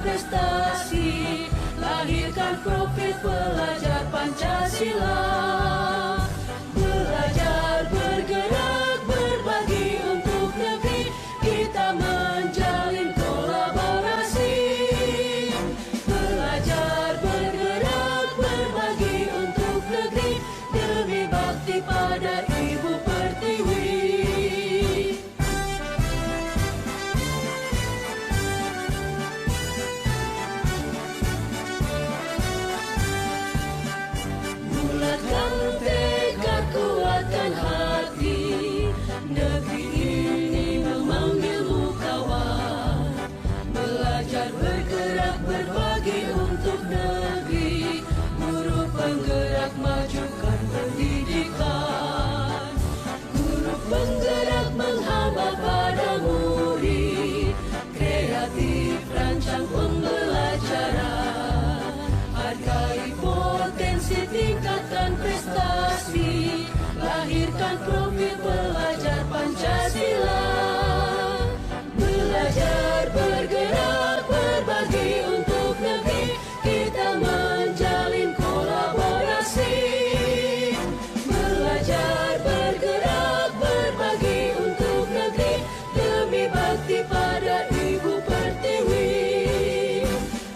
prestasi, lahirkan profil pelajar Pancasila. Belajar, bergerak, berbagi untuk negeri, kita menjalin kolaborasi. Belajar, bergerak, berbagi untuk negeri, demi bakti pada Ibu Pertiwi. Bulatkan tekad, kuatkan hati, negeri ini memanggilmu kawan. Belajar, bergerak, berbagi untuk negeri, guru penggerak, majukan pendidikan. Guru penggerak menghamba pada murid, kreatif rancang pembelajaran. Hargai potensi, tingkatkan prestasi, lahirkan profil pelajar Pancasila. Belajar, bergerak, berbagi untuk negeri, kita menjalin kolaborasi. Belajar, bergerak, berbagi untuk negeri, demi bakti pada Ibu Pertiwi.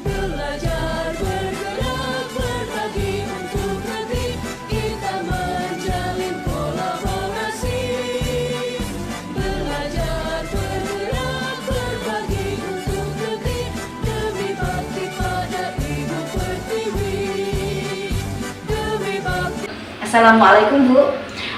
Belajar, bergerak, berbagi untuk negeri, kita menjalin kolaborasi. Belajar, bergerak, berbagi untuk negeri, demi bakti pada Ibu Pertiwi. Demi bakti. Assalamualaikum Bu.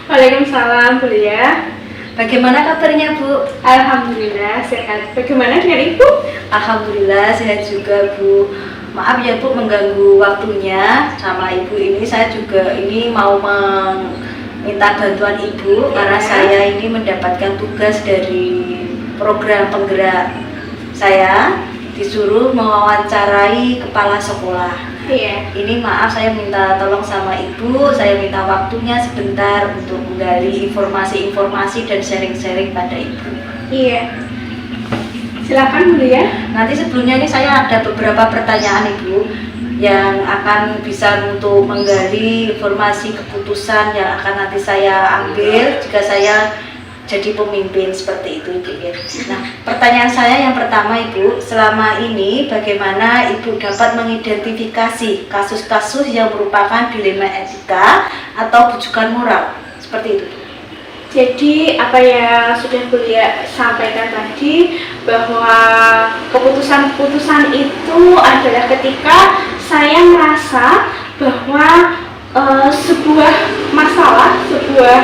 Waalaikumsalam, Bu Lia. Bagaimana kabarnya Bu? Alhamdulillah sehat. Bagaimana dengan Ibu? Alhamdulillah sehat juga Bu. Maaf ya Bu mengganggu waktunya sama Ibu ini. Saya juga ini mau meminta bantuan Ibu karena saya ini mendapatkan tugas dari program penggerak. Saya disuruh mewawancarai kepala sekolah. Iya. Ini maaf saya minta tolong sama Ibu, saya minta waktunya sebentar untuk menggali informasi-informasi dan sharing-sharing pada Ibu. Iya. Silakan Bu Lia. Nanti sebelumnya ini saya ada beberapa pertanyaan Ibu yang akan bisa untuk menggali informasi keputusan yang akan nanti saya ambil jika saya jadi pemimpin seperti itu Ibu ya. Nah, pertanyaan saya yang pertama Ibu, selama ini bagaimana Ibu dapat mengidentifikasi kasus-kasus yang merupakan dilema etika atau bujukan moral seperti itu? Jadi apa yang sudah Bu Lia sampaikan tadi, bahwa keputusan-keputusan itu adalah ketika saya merasa bahwa sebuah masalah, sebuah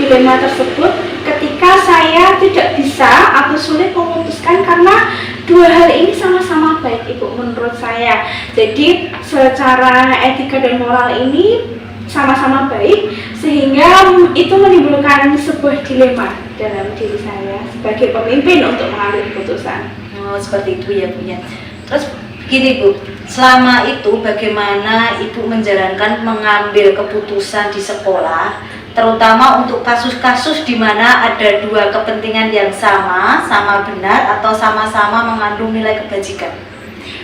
dilema tersebut ketika saya tidak bisa atau sulit memutuskan karena dua hal ini sama-sama baik Ibu menurut saya. Jadi secara etika dan moral ini sama-sama baik sehingga itu menimbulkan sebuah dilema dalam diri saya sebagai pemimpin untuk mengambil keputusan. Oh, seperti itu ya Bu ya. Terus begini Bu, selama itu bagaimana Ibu menjalankan mengambil keputusan di sekolah, terutama untuk kasus-kasus di mana ada dua kepentingan yang sama benar atau sama-sama mengandung nilai kebajikan?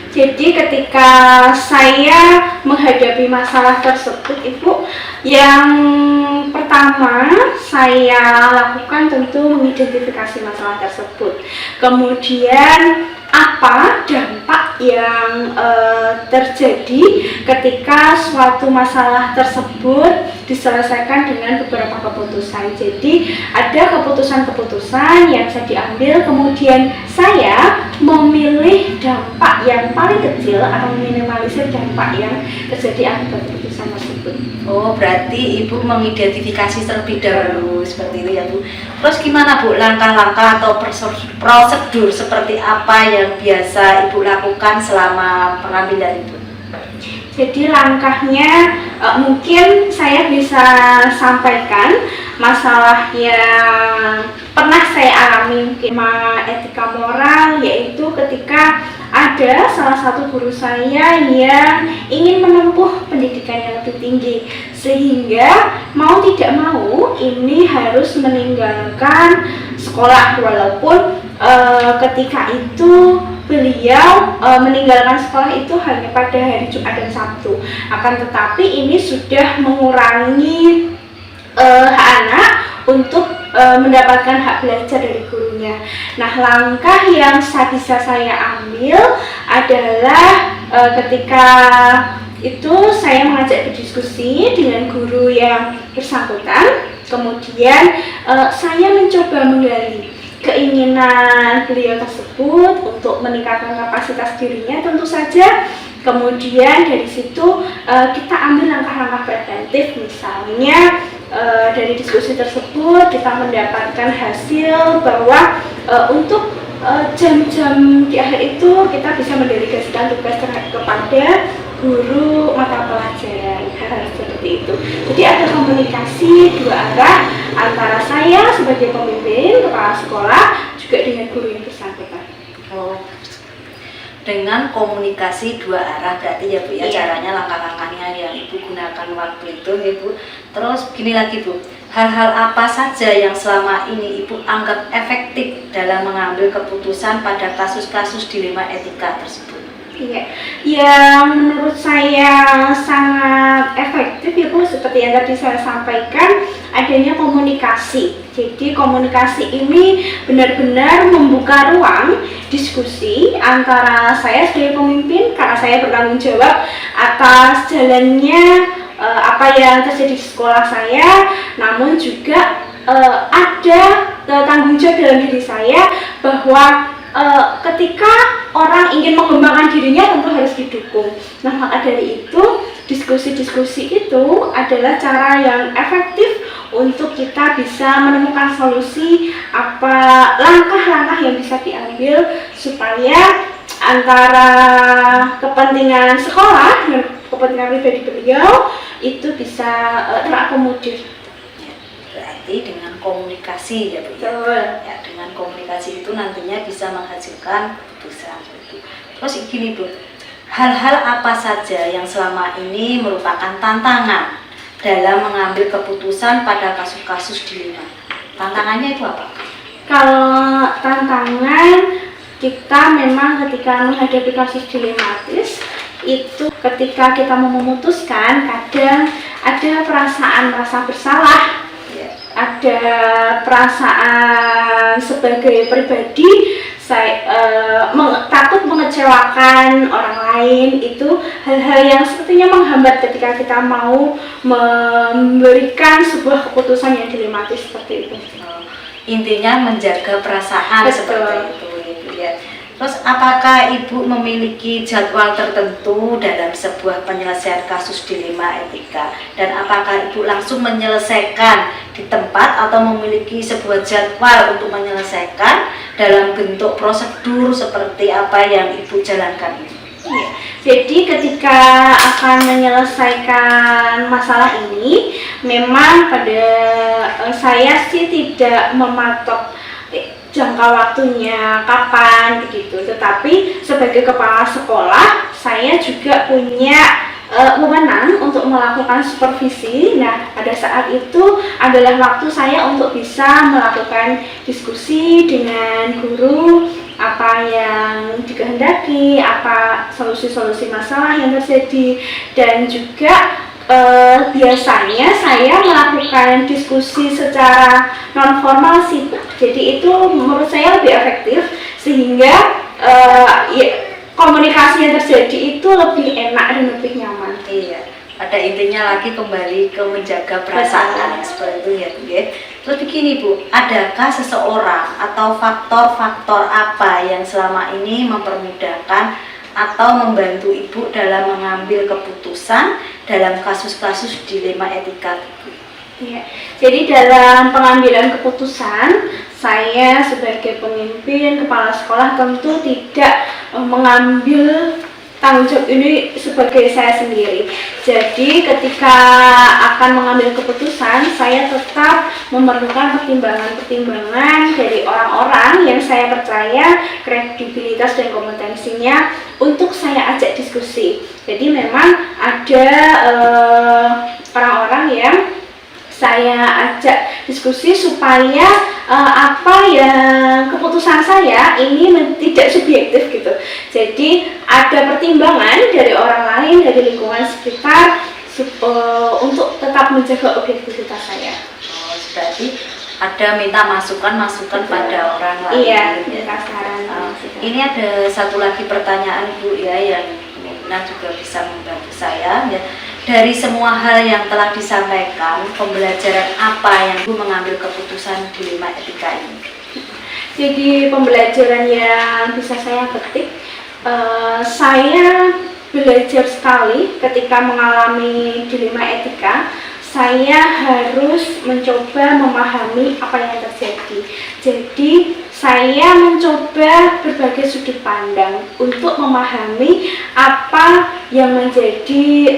Jadi ketika saya menghadapi masalah tersebut Ibu, yang pertama saya lakukan tentu mengidentifikasi masalah tersebut. Kemudian apa dampak yang terjadi ketika suatu masalah tersebut diselesaikan dengan beberapa keputusan. Jadi ada keputusan-keputusan yang saya diambil, kemudian saya memilih dampak yang paling kecil atau meminimalisir dampak yang terjadi akibat keputusan tersebut. Oh, berarti Ibu mengidentifikasi terlebih dahulu seperti itu ya Bu. Terus gimana Bu langkah-langkah atau prosedur seperti apa yang biasa Ibu lakukan selama pengambilan Ibu? Jadi langkahnya mungkin saya bisa sampaikan masalah yang pernah saya alami mungkin etika moral, yaitu ketika ada salah satu guru saya yang ingin menempuh pendidikan yang lebih tinggi, sehingga mau tidak mau ini harus meninggalkan sekolah walaupun ketika itu beliau meninggalkan sekolah itu hanya pada hari Jumat dan Sabtu. Akan tetapi ini sudah mengurangi hak anak untuk mendapatkan hak belajar dari gurunya. Nah, langkah yang bisa saya ambil adalah ketika itu saya mengajak berdiskusi dengan guru yang bersangkutan. Kemudian saya mencoba menggali keinginan beliau tersebut untuk meningkatkan kapasitas dirinya tentu saja. Kemudian dari situ kita ambil langkah-langkah preventif, misalnya dari diskusi tersebut kita mendapatkan hasil bahwa untuk jam-jam di akhir itu kita bisa mendelegasikan tugas kepada guru mata pelajaran, hal seperti itu. Jadi ada komunikasi dua arah antara saya sebagai pemimpin kepala sekolah juga dengan guru yang bersangkutan. Oh, dengan komunikasi dua arah berarti ya Bu ya, Iya. caranya langkah-langkahnya yang Ibu gunakan waktu itu ya Bu. Terus gini lagi Bu, hal-hal apa saja yang selama ini Ibu anggap efektif dalam mengambil keputusan pada kasus-kasus dilema etika tersebut? Iya, yang menurut saya sangat efektif ya Bu, seperti yang tadi saya sampaikan, adanya komunikasi. Jadi komunikasi ini benar-benar membuka ruang diskusi antara saya sebagai pemimpin, karena saya bertanggung jawab atas jalannya apa yang terjadi di sekolah saya, namun juga ada tanggung jawab dalam diri saya bahwa ketika orang ingin mengembangkan dirinya tentu harus didukung. Nah, maka dari itu diskusi-diskusi itu adalah cara yang efektif untuk kita bisa menemukan solusi apa langkah-langkah yang bisa diambil supaya antara kepentingan sekolah dan kepentingan pribadi beliau itu bisa terakomodir. Berarti dengan komunikasi ya Bu. Betul. Ya, dengan komunikasi itu nantinya bisa menghasilkan keputusan itu. Terus gini Bu, hal-hal apa saja yang selama ini merupakan tantangan dalam mengambil keputusan pada kasus-kasus dilema? Tantangannya itu apa? Kalau tantangan kita memang ketika menghadapi kasus dilematis itu ketika kita mau memutuskan kadang ada perasaan rasa bersalah, ada perasaan sebagai pribadi saya takut mengecewakan orang lain. Itu hal-hal yang sepertinya menghambat ketika kita mau memberikan sebuah keputusan yang dilematis seperti itu. Intinya menjaga perasaan. Betul. Seperti itu Ibu ya. Terus apakah Ibu memiliki jadwal tertentu dalam sebuah penyelesaian kasus dilema etika? Dan apakah Ibu langsung menyelesaikan di tempat atau memiliki sebuah jadwal untuk menyelesaikan dalam bentuk prosedur seperti apa yang Ibu jalankan ini? Iya. Jadi ketika akan menyelesaikan masalah ini, memang pada saya sih tidak mematok jangka waktunya kapan begitu, tetapi sebagai kepala sekolah saya juga punya wewenang untuk melakukan supervisi. Nah, pada saat itu adalah waktu saya untuk bisa melakukan diskusi dengan guru apa yang dikehendaki, apa solusi-solusi masalah yang terjadi, dan juga biasanya saya melakukan diskusi secara non formal sih, jadi itu menurut saya lebih efektif sehingga komunikasi yang terjadi itu lebih enak dan lebih nyaman. Iya, pada intinya lagi kembali ke menjaga perasaan seperti itu ya Bu ya. Terus begini Bu, adakah seseorang atau faktor-faktor apa yang selama ini mempermudahkan atau membantu Ibu dalam mengambil keputusan dalam kasus-kasus dilema etika? Ya, jadi dalam pengambilan keputusan, saya sebagai pemimpin kepala sekolah tentu tidak mengambil tanggung jawab ini sebagai saya sendiri. Jadi ketika akan mengambil keputusan, saya tetap memerlukan pertimbangan-pertimbangan dari orang-orang yang saya percaya kredibilitas dan kompetensinya untuk saya ajak diskusi. Jadi memang ada orang-orang yang saya ajak diskusi supaya apa yang keputusan saya ini tidak subjektif gitu. Jadi ada pertimbangan dari orang lain, dari lingkungan sekitar untuk tetap menjaga objektivitas saya. Oh, berarti ada minta masukan pada orang lain. Iya, minta saran. Ini ada satu lagi pertanyaan Bu ya, yang kemungkinan juga bisa membantu saya ya. Dari semua hal yang telah disampaikan, pembelajaran apa yang Bu mengambil keputusan dilema etika ini? Jadi pembelajaran yang bisa saya petik, saya belajar sekali ketika mengalami dilema etika. Saya harus mencoba memahami apa yang terjadi. Jadi saya mencoba berbagai sudut pandang untuk memahami apa yang menjadi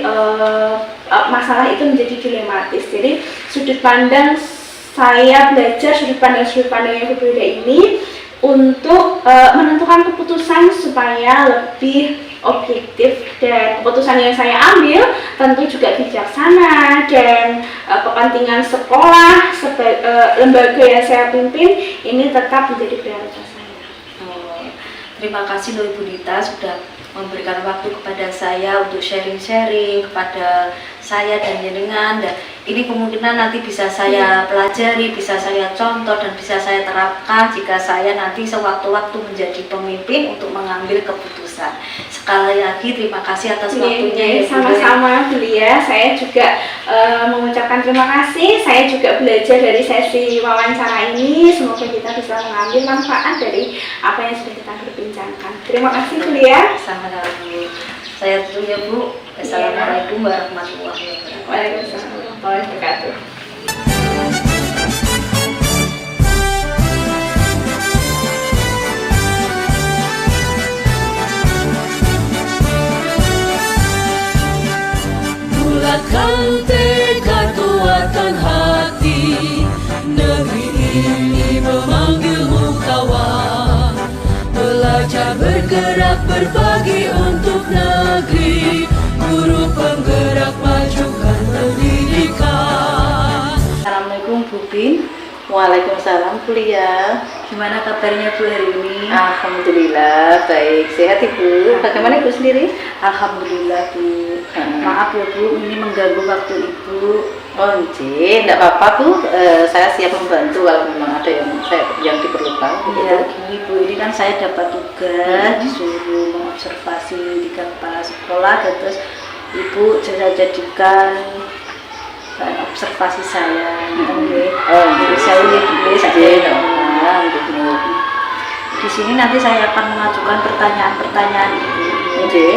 masalah itu menjadi dilematis. Jadi sudut pandang saya belajar sudut pandang yang berbeda ini untuk menentukan keputusan supaya lebih objektif, dan keputusan yang saya ambil tentu juga bijaksana, dan kepentingan sekolah, lembaga yang saya pimpin ini tetap menjadi prioritas saya. Terima kasih loh Ibu Dita sudah memberikan waktu kepada saya untuk sharing-sharing kepada saya dan jenengan, dan ini kemungkinan nanti bisa saya pelajari, bisa saya contoh, dan bisa saya terapkan jika saya nanti sewaktu-waktu menjadi pemimpin untuk mengambil keputusan. Sekali lagi terima kasih atas waktunya. Sama-sama Belia, saya juga mengucapkan terima kasih. Saya juga belajar dari sesi wawancara ini. Semoga kita bisa mengambil manfaat dari apa yang sudah kita berbincangkan. Terima kasih Belia. Sama-sama Bu. Saya tutup ya Bu. Assalamualaikum warahmatullahi wabarakatuh. Waalaikumsalam warahmatullahi wabarakatuh. Bulatkan tekad, kuatkan hati, negeri ini memanggilmu kawan. Belajar bergerak berbagi untuk negeri, guru penggerak majukan pendidikan. Assalamualaikum Bu Bin. Waalaikumsalam kuliah. Gimana kabarnya Bu hari ini? Alhamdulillah baik, sehat Ibu. Bagaimana Ibu sendiri? Alhamdulillah Bu. Maaf ya Bu, ini mengganggu waktu Ibu. Oh enggak apa-apa Bu. Saya siap membantu kalau memang ada yang diperlukan. Iya gini Bu, ini kan saya dapat tugas disuruh mengobservasi 3 kepala sekolah, dan terus Ibu saya jadikan bahan observasi saya. Saya ditulis saja. Di sini nanti saya akan mengajukan pertanyaan-pertanyaan Ibu.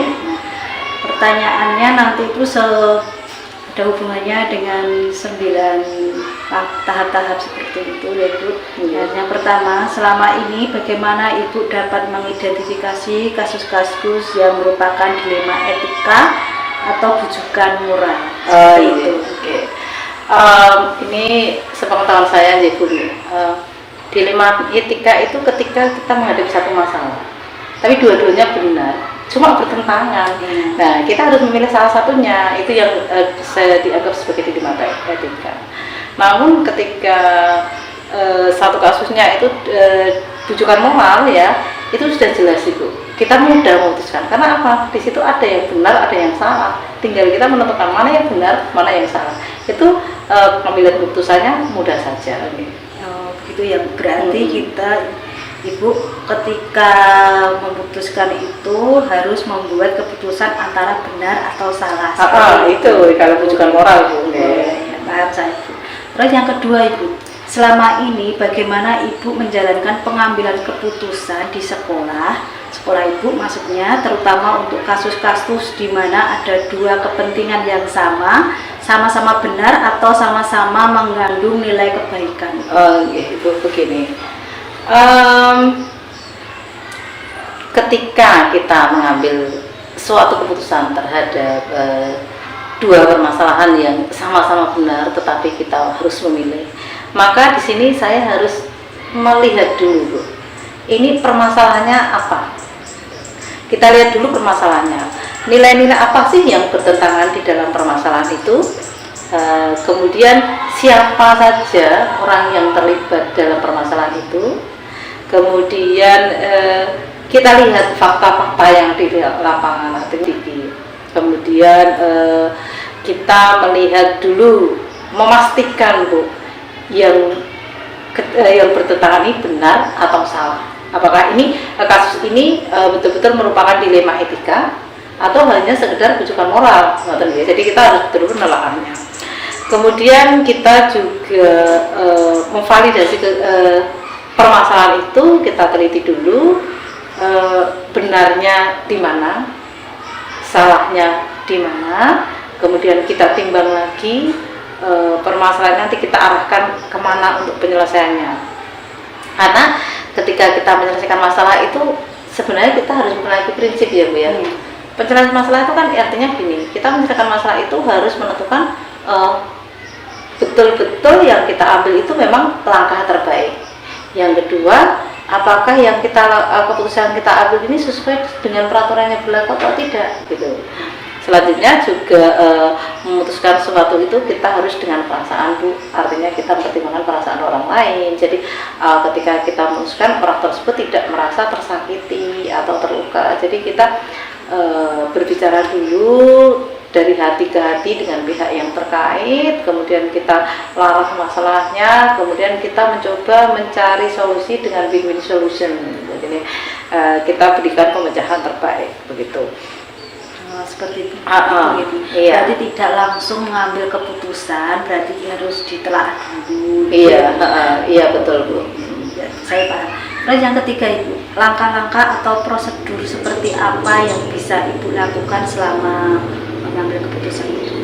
Pertanyaannya nanti itu ada hubungannya dengan 9 tahap-tahap seperti itu ya Bu. Yang pertama, selama ini bagaimana Ibu dapat mengidentifikasi kasus-kasus yang merupakan dilema etika atau bujukan moral? Ini sepengetahuan saya ya Bu. Dilema etika itu ketika kita menghadapi satu masalah, tapi dua-duanya benar, cuma bertentangan. Nah, kita harus memilih salah satunya, itu yang saya dianggap sebagai dilema etika. Namun ketika satu kasusnya itu bujukan moral ya, itu sudah jelas Ibu. Kita mudah memutuskan, karena apa? Di situ ada yang benar, ada yang salah. Tinggal kita menentukan mana yang benar, mana yang salah. Itu pengambilan keputusannya mudah saja. Begitu ya, berarti kita Ibu ketika memutuskan itu harus membuat keputusan antara benar atau salah. Itu kalau bujukan moral Bu. Paham saya Bu. Terus yang kedua Ibu, selama ini bagaimana Ibu menjalankan pengambilan keputusan di sekolah Ibu maksudnya, terutama untuk kasus-kasus di mana ada 2 kepentingan yang sama-sama benar atau sama-sama mengandung nilai kebaikan. Ibu begini, ketika kita mengambil suatu keputusan terhadap 2 permasalahan yang sama-sama benar, tetapi kita harus memilih, maka di sini saya harus melihat dulu Bu, ini permasalahannya apa. Kita lihat dulu permasalahannya, nilai-nilai apa sih yang bertentangan di dalam permasalahan itu. Kemudian siapa saja orang yang terlibat dalam permasalahan itu. Kemudian kita lihat fakta-fakta yang di lapangan aktivitas. Kemudian kita melihat dulu, memastikan Bu, yang bertentangan ini benar atau salah. Apakah ini kasus ini betul-betul merupakan dilema etika atau hanya sekedar rujukan moral. Jadi kita harus betul-betul menelaahnya. Kemudian kita juga memvalidasi permasalahan itu, kita teliti dulu benarnya di mana, salahnya di mana, kemudian kita timbang lagi permasalahan, nanti kita arahkan kemana untuk penyelesaiannya. Karena ketika kita menyelesaikan masalah itu sebenarnya kita harus memiliki prinsip ya Bu ya. Penyelesaian masalah itu kan artinya gini, kita menyelesaikan masalah itu harus menentukan betul-betul yang kita ambil itu memang langkah terbaik. Yang kedua, apakah yang keputusan kita ambil ini sesuai dengan peraturan yang berlaku atau tidak gitu. Selanjutnya juga memutuskan sesuatu itu kita harus dengan perasaan Bu, artinya kita mempertimbangkan perasaan orang lain. Jadi ketika kita memutuskan, orang tersebut tidak merasa tersakiti atau terluka. Jadi kita berbicara dulu dari hati ke hati dengan pihak yang terkait, kemudian kita larang masalahnya, kemudian kita mencoba mencari solusi dengan win-win solution. Jadi kita berikan pemecahan terbaik begitu. Seperti itu. Iya. Berarti tidak langsung mengambil keputusan, berarti harus ditelaah dulu. Iya betul Bu. Ya, saya paham. Terus yang ketiga Ibu, langkah-langkah atau prosedur seperti apa yang bisa Ibu lakukan selama mengambil keputusan itu?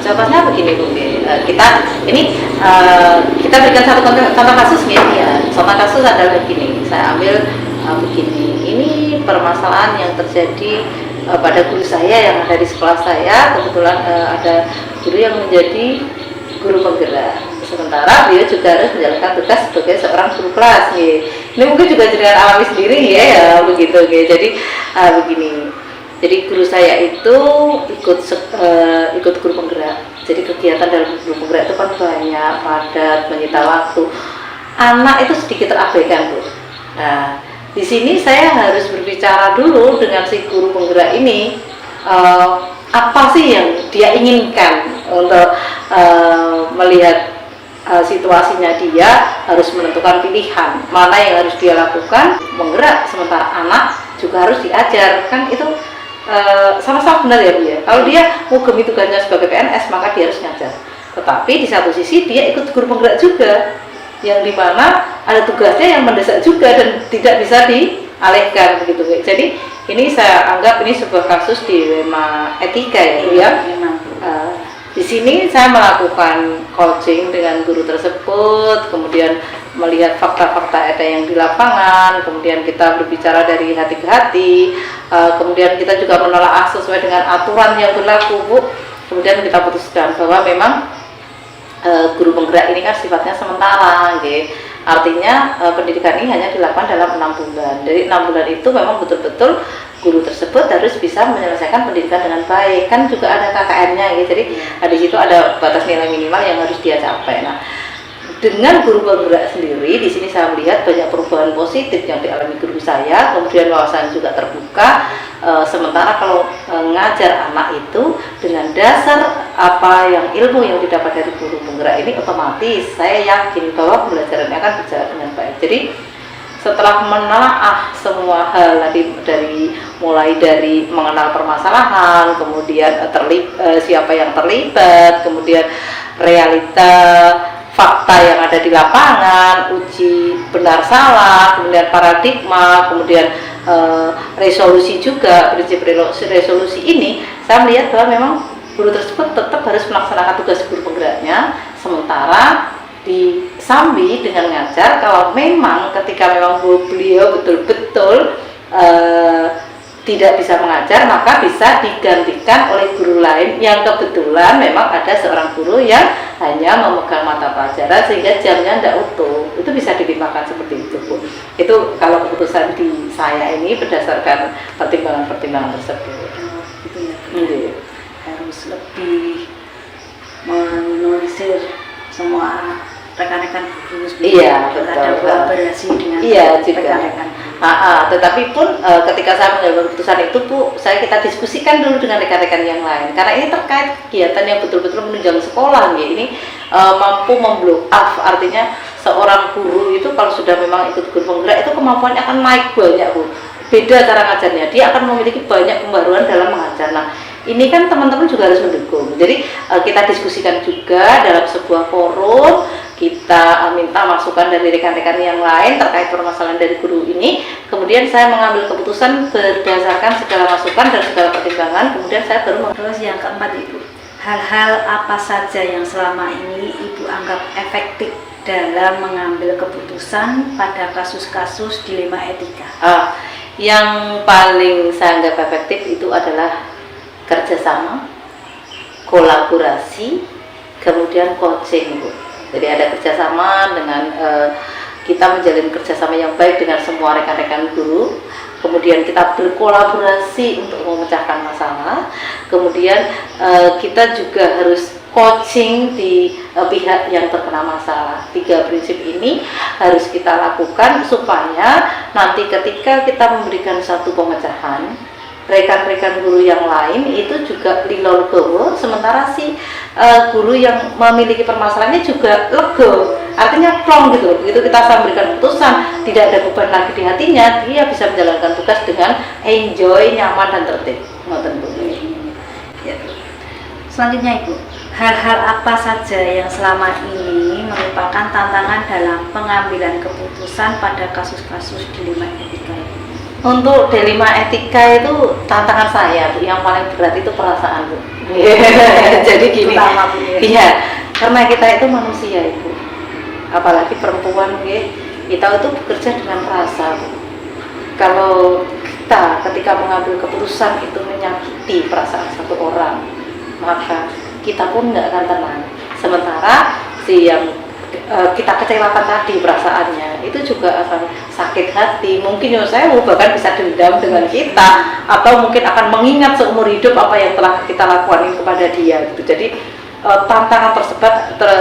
Contohnya begini Bu, kita berikan satu contoh kasus nih ya. Contoh kasus adalah begini, saya ambil begini. Ini permasalahan yang terjadi pada guru saya yang ada di sekolah saya. Kebetulan ada guru yang menjadi guru penggerak, sementara dia juga harus menjalankan tugas sebagai seorang guru kelas. Ini mungkin juga jenengan alami sendiri ya begitu. Jadi begini. Jadi guru saya itu ikut guru penggerak. Jadi kegiatan dalam guru penggerak itu kan banyak, padat, menyita waktu. Anak itu sedikit terabaikan Bu. Nah, di sini saya harus berbicara dulu dengan si guru penggerak ini, apa sih yang dia inginkan untuk melihat situasinya. Dia harus menentukan pilihan mana yang harus dia lakukan, menggerak, sementara anak juga harus diajar. Kan itu sama-sama benar ya Bu ya. Kalau dia mau gemi tugasnya sebagai PNS, maka dia harus ngajar. Tetapi di satu sisi dia ikut guru penggerak juga, yang dimana ada tugasnya yang mendesak juga dan tidak bisa dialihkan begitu. Jadi ini saya anggap ini sebuah kasus dilema etika ya Bu ya. Di sini saya melakukan coaching dengan guru tersebut, kemudian melihat fakta-fakta ada yang di lapangan, kemudian kita berbicara dari hati ke hati, kemudian kita juga menelaah sesuai dengan aturan yang berlaku Bu. Kemudian kita putuskan bahwa memang guru penggerak ini kan sifatnya sementara, artinya pendidikan ini hanya dilakukan dalam 6 bulan. Dari 6 bulan itu memang betul-betul guru tersebut harus bisa menyelesaikan pendidikan dengan baik. Kan juga ada KKN-nya, jadi di situ ada batas nilai minimal yang harus dia capai. Nah, dengan guru penggerak sendiri, di sini saya melihat banyak perubahan positif yang dialami guru saya, kemudian wawasan juga terbuka. Sementara kalau ngajar anak itu dengan dasar apa yang ilmu yang didapat dari guru penggerak ini, otomatis saya yakin bahwa pembelajarannya akan berjalan dengan baik. Jadi setelah menelaah semua hal tadi, mulai dari mengenal permasalahan, kemudian siapa yang terlibat, kemudian realita fakta yang ada di lapangan, uji benar salah, kemudian paradigma, kemudian resolusi juga, prinsip resolusi ini, saya melihat bahwa memang guru tersebut tetap harus melaksanakan tugas guru penggeraknya, sementara disambi dengan ngajar. Kalau memang ketika memang beliau betul-betul tidak bisa mengajar, maka bisa digantikan oleh guru lain yang kebetulan memang ada seorang guru yang hanya memegang mata pelajaran sehingga jamnya tidak utuh. Itu bisa dilimpahkan seperti itu Bu. Itu kalau keputusan di saya ini berdasarkan pertimbangan-pertimbangan tersebut. Gitu ya. Harus lebih menulisir semua rekan-rekan guru Iya, ada betul. kolaborasi dengan Iya juga. rekan-rekan. Tetapi pun ketika saya mengambil keputusan itu Bu, kita diskusikan dulu dengan rekan-rekan yang lain karena ini terkait kegiatan yang betul-betul menunjang sekolah ya. Ini mampu memblow up, artinya seorang guru itu kalau sudah memang ikut guru penggerak itu kemampuannya akan naik banyak Bu. Beda cara ngajarnya, dia akan memiliki banyak pembaruan dalam mengajar. Nah, ini kan teman-teman juga harus mendukung. Jadi kita diskusikan juga dalam sebuah forum, kita minta masukan dari rekan-rekan yang lain terkait permasalahan dari guru ini. Kemudian saya mengambil keputusan berdasarkan segala masukan dan segala pertimbangan. Kemudian saya baru Terus yang keempat Ibu, hal-hal apa saja yang selama ini Ibu anggap efektif dalam mengambil keputusan pada kasus-kasus dilema etika? yang paling saya anggap efektif itu adalah kerjasama, kolaborasi, kemudian coaching Bu. Jadi ada kerjasama dengan kita menjalin kerjasama yang baik dengan semua rekan-rekan guru. Kemudian kita berkolaborasi untuk memecahkan masalah. Kemudian kita juga harus coaching di pihak yang terkena masalah. 3 prinsip ini harus kita lakukan supaya nanti ketika kita memberikan satu pemecahan, rekan-rekan guru yang lain itu juga legowo, sementara si guru yang memiliki permasalahannya juga lego, artinya plong gitu. Begitu kita memberikan keputusan, tidak ada beban lagi di hatinya, dia bisa menjalankan tugas dengan enjoy, nyaman dan tertib. Ya. Selanjutnya Ibu, hal-hal apa saja yang selama ini merupakan tantangan dalam pengambilan keputusan pada kasus-kasus dilema etika? Untuk dilema etika itu tantangan saya Bu, yang paling berat itu perasaan Bu. Jadi gini, Utama, Bu, ya. iya, karena kita itu manusia Ibu, apalagi perempuan kita itu bekerja dengan rasa Bu. Kalau kita ketika mengambil keputusan itu menyakiti perasaan satu orang, maka kita pun nggak akan tenang. Sementara si yang kita kecewakan tadi perasaannya itu juga akan sakit hati, mungkin saya bahkan bisa dendam dengan kita, atau mungkin akan mengingat seumur hidup apa yang telah kita lakukan kepada dia gitu. Jadi tantangan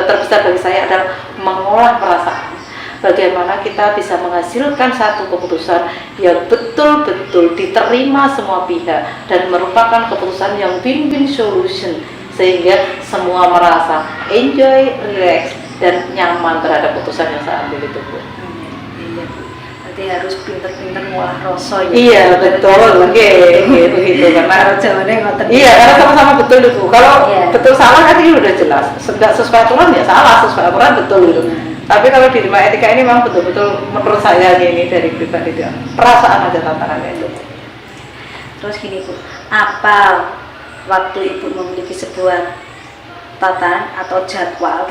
terbesar bagi saya adalah mengolah perasaan, bagaimana kita bisa menghasilkan satu keputusan yang betul-betul diterima semua pihak dan merupakan keputusan yang win-win solution, sehingga semua merasa enjoy, relax, dan nyaman terhadap keputusan yang saya ambil itu Bu. Iya Bu, berarti harus pinter-pinter ngolah rasa ya. Iya betul, begitu karena jawabannya ngoten. iya, karena sama-sama betul itu. Kalau Iya. betul salah kan ini udah jelas. Nggak sesuai aturan ya salah, sesuai aturan betul gitu. Tapi kalau di dilema etika ini memang betul-betul menurut saya ini dari pribadi dia perasaan aja tantangannya itu. Terus gini Bu, apa waktu Ibu memiliki sebuah tatanan atau jadwal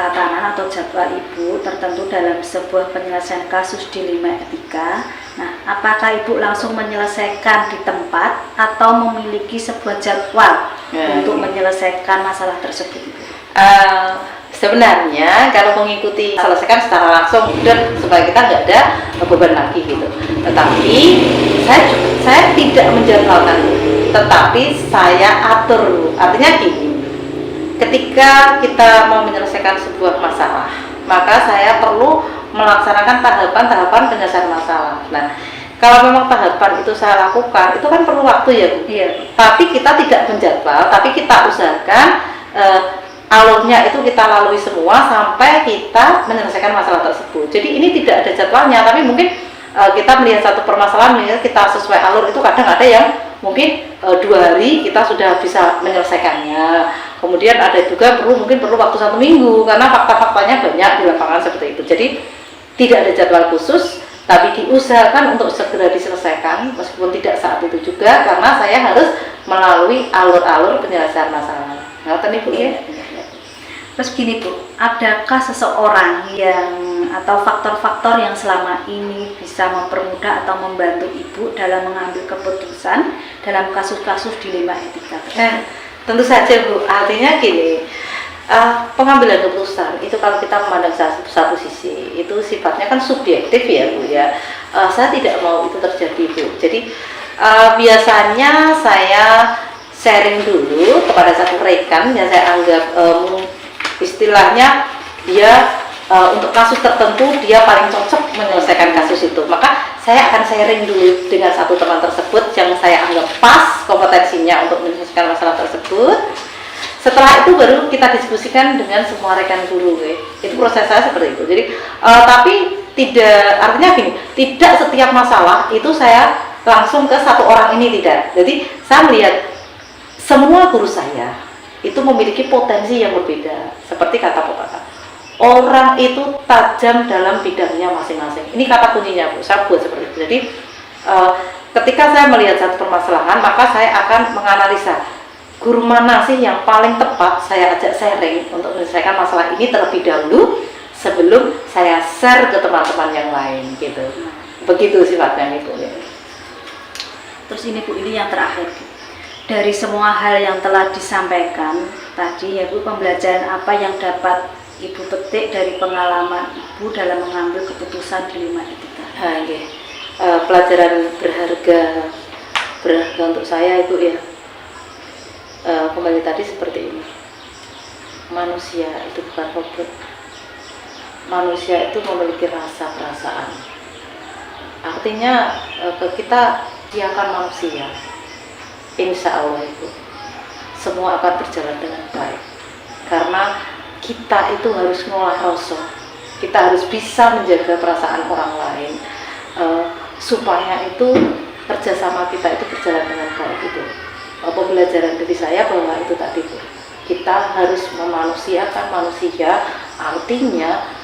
Ibu tertentu dalam sebuah penyelesaian kasus dilema etika. Nah, apakah Ibu langsung menyelesaikan di tempat atau memiliki sebuah jadwal untuk menyelesaikan masalah tersebut Ibu? Sebenarnya kalau mengikuti selesaikan secara langsung dan supaya kita nggak ada beban lagi gitu. Tetapi saya tidak menjadwalkan, tetapi saya atur. Artinya gini, ketika kita mau menyelesaikan sebuah masalah, maka saya perlu melaksanakan tahapan-tahapan penyelesaian masalah. Nah, kalau memang tahapan itu saya lakukan, itu kan perlu waktu ya Bu. Iya. Tapi kita tidak menjadwal, tapi kita usahakan alurnya itu kita lalui semua sampai kita menyelesaikan masalah tersebut. Jadi ini tidak ada jadwalnya, tapi mungkin kita melihat satu permasalahan, kita sesuai alur itu kadang ada yang mungkin 2 hari kita sudah bisa menyelesaikannya. Kemudian ada juga mungkin perlu waktu 1 minggu karena fakta-faktanya banyak di lapangan seperti itu. Jadi tidak ada jadwal khusus, tapi diusahakan untuk segera diselesaikan meskipun tidak saat itu juga, karena saya harus melalui alur-alur penyelesaian masalah. Ngerti Ibu ya? Terus gini Bu, adakah seseorang yang atau faktor-faktor yang selama ini bisa mempermudah atau membantu Ibu dalam mengambil keputusan dalam kasus-kasus dilema etika? Tentu saja Bu, artinya gini, pengambilan keputusan itu kalau kita memandang satu sisi itu sifatnya kan subjektif ya Bu ya. Saya tidak mau itu terjadi Bu. Jadi biasanya saya sharing dulu kepada satu rekan yang saya anggap istilahnya dia untuk kasus tertentu dia paling cocok menyelesaikan kasus itu, maka saya akan sharing dulu dengan satu teman tersebut yang saya anggap pas kompetensinya untuk menyelesaikan masalah tersebut. Setelah itu baru kita diskusikan dengan semua rekan guru. Itu proses saya seperti itu. Jadi tapi tidak, artinya gini, tidak setiap masalah itu saya langsung ke satu orang ini, tidak. Jadi saya melihat semua guru saya itu memiliki potensi yang berbeda. Seperti kata pepatah, orang itu tajam dalam bidangnya masing-masing. Ini kata kuncinya, Bu. Saya buat seperti itu. Jadi ketika saya melihat satu permasalahan, maka saya akan menganalisa guru mana sih yang paling tepat saya ajak sharing untuk menyelesaikan masalah ini terlebih dahulu sebelum saya share ke teman-teman yang lain, gitu. Begitu sifatnya itu. Terus ini Bu, ini yang terakhir. Dari semua hal yang telah disampaikan tadi ya Bu, pembelajaran apa yang dapat Ibu petik dari pengalaman Ibu dalam mengambil keputusan dilema etika? Pelajaran berharga untuk saya itu ya, kembali tadi seperti ini, manusia itu bukan robot. Manusia itu memiliki rasa perasaan, artinya kita dia akan manusia, insya Allah itu semua akan berjalan dengan baik, karena kita itu harus ngolah rasa, kita harus bisa menjaga perasaan orang lain, supaya itu kerjasama kita itu berjalan dengan baik. Itu pembelajaran dari saya bahwa itu tadi Bu, kita harus memanusiakan manusia, artinya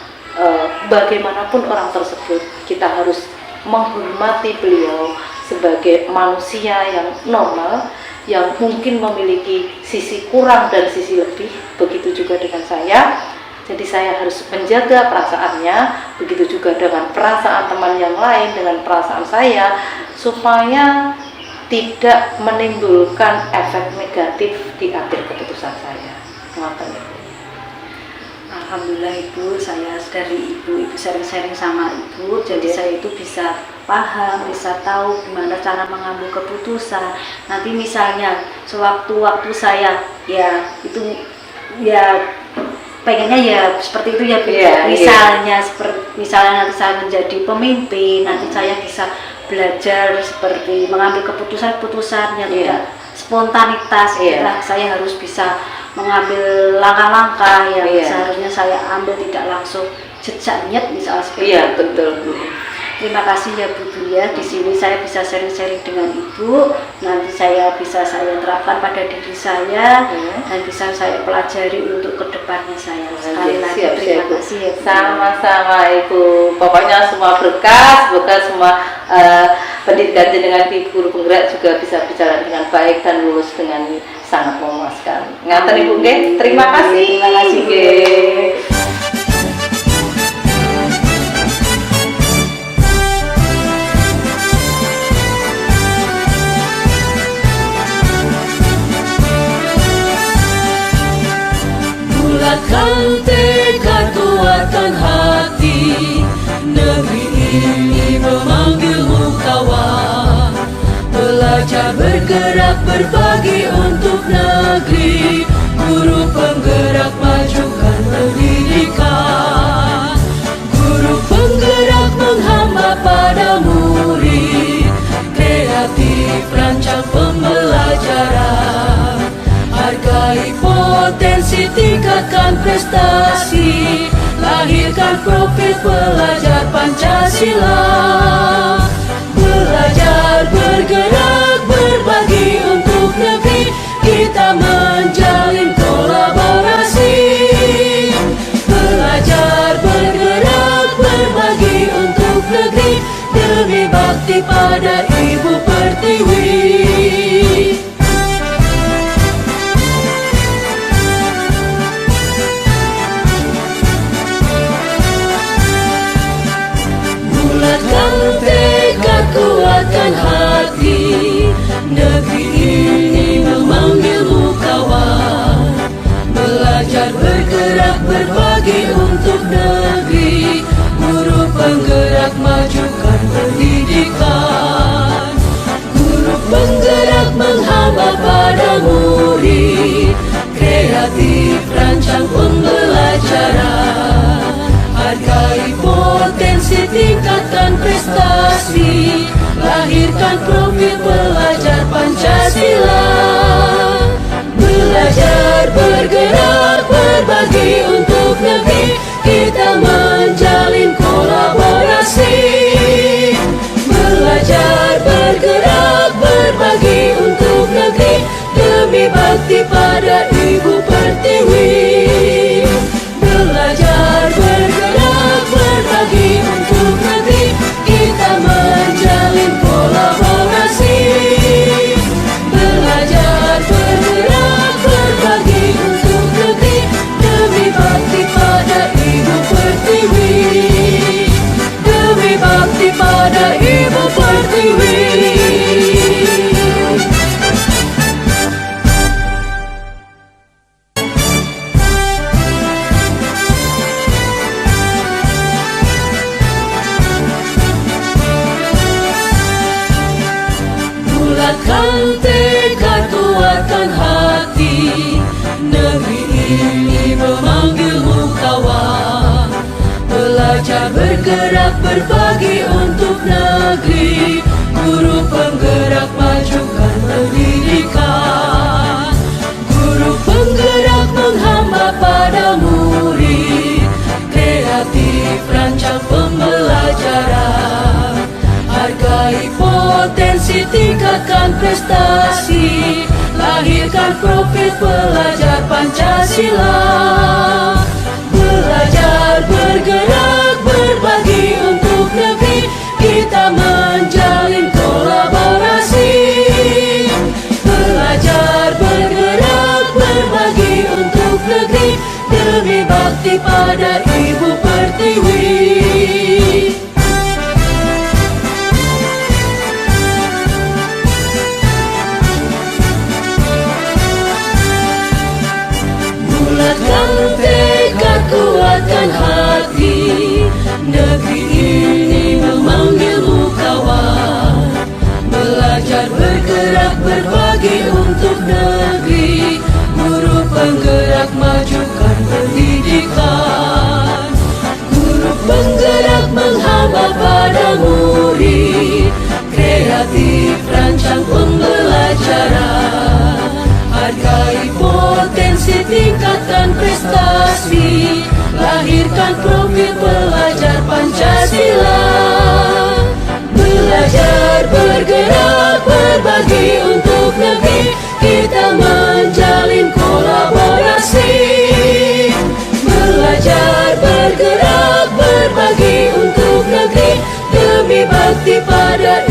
bagaimanapun orang tersebut kita harus menghormati beliau sebagai manusia yang normal, yang mungkin memiliki sisi kurang dan sisi lebih. Begitu juga dengan saya, jadi saya harus menjaga perasaannya, begitu juga dengan perasaan teman yang lain, dengan perasaan saya, supaya tidak menimbulkan efek negatif di akhir keputusan saya. Alhamdulillah Ibu, saya dari Ibu sharing-sharing sama Ibu, jadi saya itu bisa paham, bisa tahu gimana cara mengambil keputusan. Nanti misalnya sewaktu-waktu saya ya itu ya pengennya ya seperti itu ya Bu. Misalnya misalnya nanti saya menjadi pemimpin, nanti saya bisa belajar seperti mengambil keputusan-keputusan yang tidak spontanitas. Saya harus bisa mengambil langkah-langkah yang seharusnya saya ambil tidak langsung jejak nyet misalnya seperti itu. Betul Bu. Terima kasih ya Bu ya, di sini saya bisa sharing-sharing dengan Ibu, nanti saya bisa terapkan pada diri saya dan bisa saya pelajari untuk kedepannya saya. Sekali lagi terima kasih ya Bu. Sama-sama Ibu, pokoknya semua berkas semua pendidikan dengan guru penggerak juga bisa berjalan dengan baik dan lulus dengan sangat memuaskan. Ngaten Ibu nggih, terima kasih. Terima kasih nggih. Bulatkan tekad, kuatkan hati, negeri ini memanggilmu kawan. Belajar bergerak berbagi untuk negeri, guru penggerak majukan pendidikan. Guru penggerak menghamba pada murid, kreatif rancang pembelajaran. Hargai potensi, tingkatkan prestasi, lahirkan profil pelajar Pancasila. Belajar bergerak berbagi untuk negeri, kita menjalin kolaborasi. Belajar bergerak berbagi untuk negeri, demi bakti pada Ibu Pertiwi. Bulatkan tekad, kuatkan hati, negeri ini memanggilmu kawan. Belajar bergerak berbagi untuk negeri, guru penggerak majukan pendidikan. untuk negeri, kita menjalin kolaborasi. Belajar, bergerak, berbagi untuk negeri, demi bakti pada Ibu Pertiwi. Belajar, bergerak, berbagi untuk negeri, kita menjalin kolaborasi. Belajar, bergerak, berbagi untuk negeri, demi bakti pada Ibu Pertiwi. Demi bakti pada Ibu Pertiwi. Bulatkan tekad, kuatkan hati, negeri ini memanggilmu kawan. Belajar, bergerak, berbagi untuk negeri, guru penggerak, majukan pendidikan. Guru penggerak menghamba pada murid, kreatif rancang pembelajaran. Hargai potensi, tingkatkan prestasi, lahirkan profil pelajar Pancasila. Belajar, bergerak, berbagi untuk negeri, kita menjalin kolaborasi. Belajar, bergerak, berbagi untuk negeri, demi bakti pada Ibu Pertiwi. Bulatkan tekad, kuatkan hati, negeri ini memanggilmu kawan. Belajar, bergerak, berbagi untuk negeri, guru penggerak, majukan pendidikan. Guru penggerak menghamba pada murid, kreatif rancang pembelajaran. Hargai potensi, tingkatkan prestasi, lahirkan profil pelajar Pancasila. Belajar, bergerak, berbagi untuk negeri, kita menjalin kolaborasi. Belajar, bergerak, berbagi untuk negeri, demi bakti pada